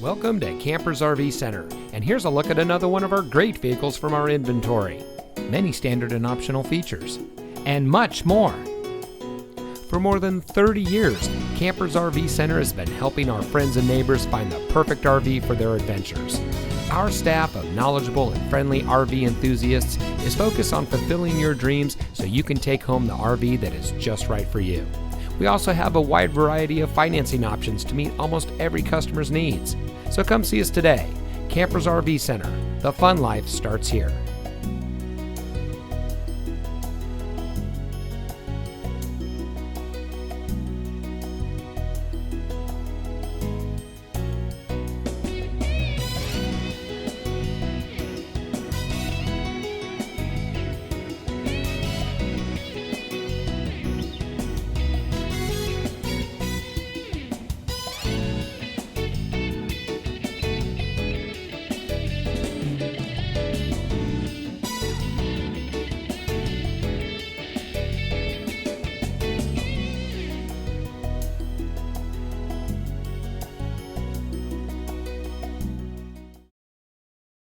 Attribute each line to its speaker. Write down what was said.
Speaker 1: Welcome to Campers RV Center, and here's a look at another one of our great vehicles from our inventory. Many standard and optional features, and much more. For more than 30 years, Campers RV Center has been helping our friends and neighbors find the perfect RV for their adventures. Our staff of knowledgeable and friendly RV enthusiasts is focused on fulfilling your dreams so you can take home the RV that is just right for you. We also have a wide variety of financing options to meet almost every customer's needs. So come see us today. Campers RV Center. The fun life starts here.